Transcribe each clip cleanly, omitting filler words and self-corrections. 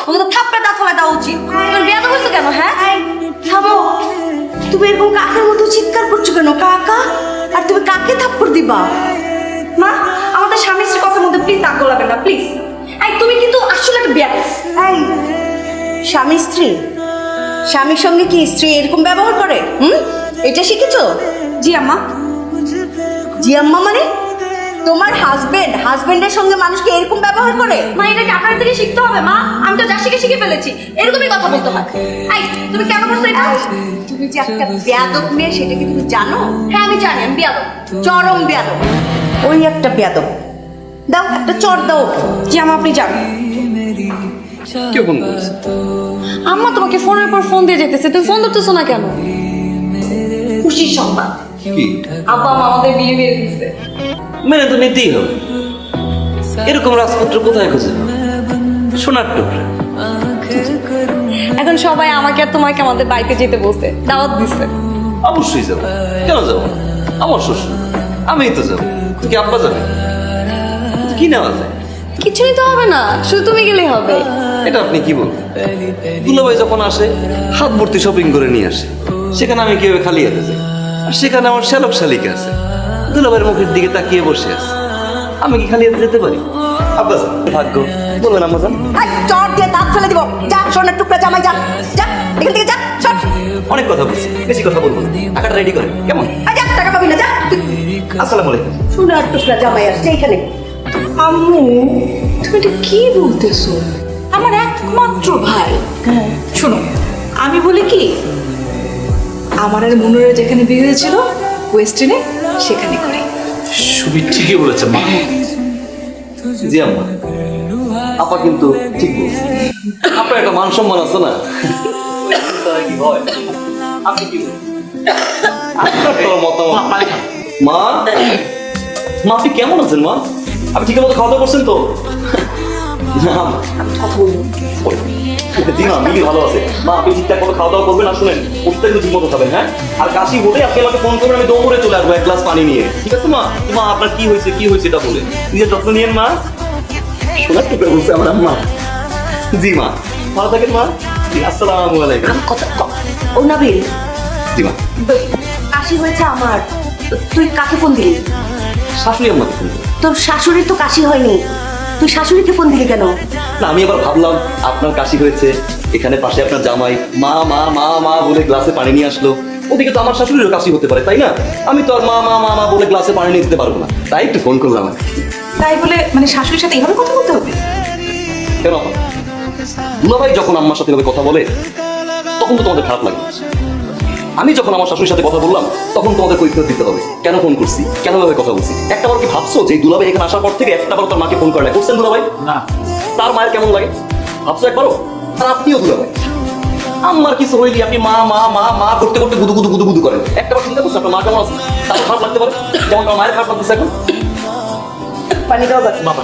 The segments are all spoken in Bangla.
তোমাকে তো থাপ্পড়ে দাঁত ফেলা দেওয়া উচিত। তুমি বেয়াদব হয়েছো কেন? হ্যাঁ থামো, তুমি এরকম কাকের মতো চিৎকার করছো কেন? কাকা, আর তুমি কাকে থাপ্পড় দিবা? মা, আমাদের স্বামী স্ত্রীর কথার মধ্যে প্লিজ দাগ গোলাবেন না প্লিজ। এই তুমি কিন্তু আসলে একটা বেয়াদব। এই স্বামী স্ত্রী, স্বামীর সঙ্গে কি স্ত্রী এরকম ব্যবহার করে? এটা শিখেছো? জি আম্মা। জি আম্মা মানে তোমার হাজবেন্ডের সঙ্গে মানুষকে এরকম ব্যবহার করে? মা, এটা কি আপনার থেকে শিখতে হবে? মা, আমি তো যা শিখে ফেলেছি, এরকমই কথা বলতে হয়। এই তুমি কেন করছো এটা? তুমি যে একটা বেয়াদব মেয়ে সেটা কি তুমি জানো? হ্যাঁ আমি জানি, আমি বেয়াদব, চরম বেয়াদব। ওই একটা বেয়াদব, দাও একটা চর দাও। জি আম্মা, আপনি যান। কে ফোন করেছে? আম্মা তোমাকে ফোনের পর ফোন দিয়ে যেতেছে, তুমি ফোন ধরতেছো না কেন? খুশির সংবাদ, কি? আব্বা মা আমাদের বিয়ে মেরে দিচ্ছে। মেনে তো নিতেই হবে। এরকম রাজপুত্র কোথায় খুঁজে পাবো? সোনার টুকরা। এখন সবাই আমাকে আর তোমাকে আমাদের বাড়িতে যেতে বলছে, দাওয়াত দিচ্ছে। অবশ্যই যাবো। কেন যাবো? আমার শ্বশুর, আমিই তো যাবো। তুই কি আব্বা যাবে? কি নেওয়া যায়? কিছু নিতে হবে না, শুধু তুমি গেলেই হবে। এটা আপনি কি বলবেন? দুলাভাই যখন আসে হাত ভর্তি শপিং করে নিয়ে আসে, সেখানে আমি কিভাবে খালি হাতে যাই? আর সেখানে আমার শ্যালক শালিকা আছে, দুলাভাইয়ের মুখের দিকে তাকিয়ে বসে আছে। আমি কি খালি হাতে যেতে পারি? আব্বা যান, ভাগ্য বলবেন আম্মা যান। এই চর দিয়ে দাঁত ফেলে দিব। যা সোনার টুকরা জামাই, যা যা এখান থেকে যা, সর। অনেক কথা বলছি, বেশি কথা বলবো না। টাকাটা রেডি করেন কেমন? এই যা, টাকা পাবি না, যা। আসসালামু আলাইকুম। সোনার টুকরা জামাই আসছে এখানে। আম্মু, তুমি এটা কি বলতেছো? আমার একমাত্র ভাই। শোনো, আমি বলি কি, আমার আর মনুরের যেখানে বিয়ে হয়েছিল ওয়েস্টার্নে, সেখানে করে। সুবি ঠিকই বলেছে মা। জি আম্মা, আপা কিন্তু ঠিক বলছে। আপনার একটা মান সম্মান আছে না? কি হয়? আপনি কি বলেন? আপনার তো মতামত। মা, মা আপনি কেমন আছেন মা? আপনি ঠিক মতো খাওয়া দাওয়া করছেন তো? জি মা, মিলি ভালো আছে। মা আপনি ঠিকঠাক মতো খাওয়া দাওয়া করবেন, আর শুনেন ওষুধটা কিন্তু ঠিক মতো খাবেন, হ্যাঁ? আর কাশি হলে আপনি আমাকে ফোন করবেন, আমি দৌড়ে চলে আসবো এক গ্লাস পানি নিয়ে। ঠিক আছে মা? মা আপনার কি হয়েছে এটা বলে নিজের যত্ন নিয়েন মা। শোনার টুকরা বলছে আমার আম্মা। জি মা, ভালো থাকেন মা। জি, আসসালামু আলাইকুম। ও নাবিল, জি মা। কাশি হয়েছে আমার, তুই কাকে ফোন দিলি? শাশুড়ি আম্মাকে ফোন করুন। তোর শাশুড়ির তো কাশি হয়নি, তুই শাশুড়িকে ফোন দিলি কেন? না আমি আবার ভাবলাম আপনার কাশি হয়েছে, এখানে পাশে আপনার জামাই মা মা মা মা বলে গ্লাসে পানি নিয়ে আসলো, ওদিকে তো আমার শাশুড়িরও কাশি হতে পারে তাই না? আমি তো আর মা মা মা মা বলে গ্লাসে পানি নিয়ে দিতে পারবো না, তাই একটু ফোন করলাম। তাই বলে মানে শাশুড়ির সাথে এইভাবে কথা বলতে হবে? কেন আপা? দুলাভাই যখন আম্মার সাথে এভাবে কথা বলে তখন তো তোমাদের খারাপ লাগে। আমি যখন আমার শাশুড়ির সাথে কথা বললাম তখন তোমাদের কৈফিয়ত দিতে হবে, কেন ফোন করছি, কেন ভাবে কথা বলছি। একটা বার কি ভাবছো যে দুলাভাই এখানে আসার পর থেকে একটা বার তার মাকে ফোন করে না? করছেন দুলাভাই? না। তার মায়ের কেমন লাগে ভাবছো একবারও? আর আপনিও দুলাভাই, আম্মার কিছু হইলে আপনি মা মা মা মা করতে করতে গুদু গুদু গুদু গুদু করেন। একটা বার চিন্তা করছো আপনার মা কেমন আছে? তার খারাপ লাগতে পারে যেমন আমার মায়ের খারাপ লাগতেছে এখন। পানি দাও বাবা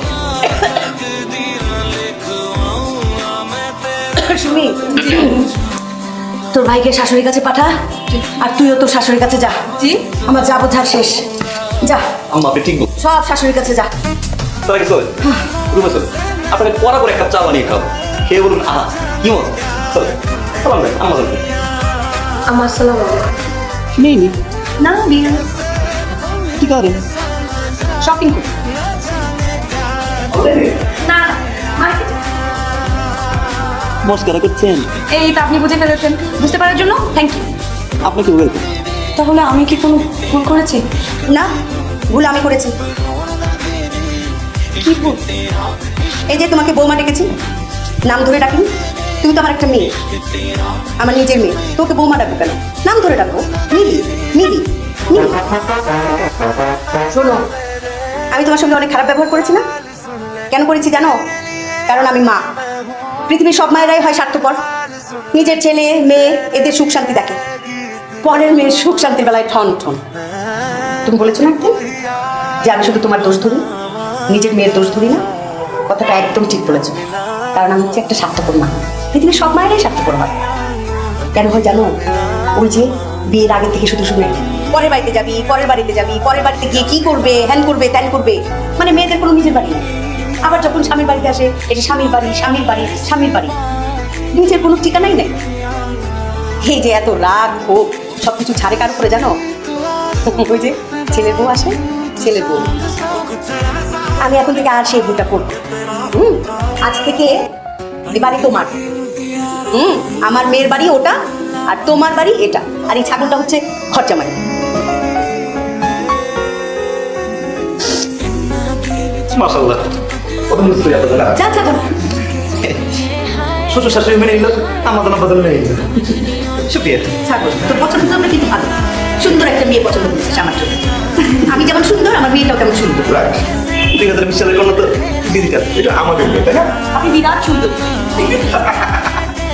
সুমি, তোর ভাইকে শাশুড়ির কাছে পাঠা, আর তুইও তোর শাশুড়ির কাছে যা। জি। আমার যা বোঝার শেষ, যা আম্মা আপনি ঠিক বলছেন। সব শাশুড়ির কাছে যা। তারা কি চলে রুমে চলে, আপনাকে পড়া করে এক কাপ চা বানিয়ে খাবো, খেয়ে বলুন আহা কি মজা। চলে সালাম ভাই, আম্মা চলবে। আমার সালাম নেই নি না, বিয়ে কি করেন? শপিং কর। না মার্কেট। মস্কারা করছেন? এই তো আপনি বুঝে ফেলেছেন, বুঝতে পারার জন্য থ্যাংক ইউ। আপনাকে ওয়েলকাম। তাহলে আমি কি কোনো ভুল করেছি? না, ভুল আমি করেছি। কি ভুল? এই যে তোমাকে বৌমা ডেকেছি, নাম ধরে ডাকিনি। তুমি তো আমার একটা মেয়ে, আমার নিজের মেয়ে, তোকে বৌমা ডাকবো কেন? নাম ধরে ডাকবো, মিলি মিলি মিলি। শোনো, আমি তোমার সঙ্গে অনেক খারাপ ব্যবহার করেছি না? কেন করেছি জানো? কারণ আমি মা। পৃথিবীর সব মায়েরাই হয় স্বার্থপর, নিজের ছেলে মেয়ে এদের সুখ শান্তি দেখে, পরের মেয়ের সুখ শান্তির বেলায় ঠন ঠন। তুমি বলেছো না একদিন যে আমি শুধু তোমার দোষ ধরি, নিজের মেয়ের দোষ ধরি না? কথাটা একদম ঠিক বলেছো, কারণ আমি হচ্ছে একটা স্বার্থপর মা। পৃথিবীর সব মায়েরাই স্বার্থপর হয়। কেন হয় জানো? ওই যে বিয়ের আগে থেকে শুধু শুনে পরের বাড়িতে যাবি, পরের বাড়িতে যাবি, পরের বাড়িতে গিয়ে কি করবে, হ্যান করবে ত্যান করবে, মানে মেয়েদের কোনো নিজের বাড়ি নেই। আবার যখন স্বামীর বাড়িতে আসে, এটা স্বামীর বাড়ি স্বামীর বাড়ি স্বামীর বাড়ি। নিজের কোনো ঠিকানাই নেই। এই যে এত রাগ ক্ষোভ সব কিছু ছাড়ে কার উপরে জানো? ওই যে ছেলের বউ আসে, ছেলের বউ। আমি এখন থেকে আর সেই ভুলটা করবো। আজ থেকে এই বাড়ি তোমার। আমার মেয়ের বাড়ি ওটা, আর তোমার বাড়ি এটা, আর এই ছাগলটা হচ্ছে খরচা মারি। মাশাআল্লাহ, কত মিষ্টি আপনাদের না? যা যা যা। শ্বশুর শাশুড়ি মেনে নিল, আমাদের আব্বাজান মেনে নিল। শুক্রিয়া। ছাগল তোর পছন্দ তো আমরা কিন্তু ভালো, সুন্দর একটা মেয়ে পছন্দ করেছিস আমার জন্য। আমি যেমন সুন্দর, আমার মেয়েটাও তেমন সুন্দর। রাইট, 2020 সালের কোনো তো দিদিটা, এটা আমাদের মেয়ে, তাই না? আপনি বিরাট সুন্দর।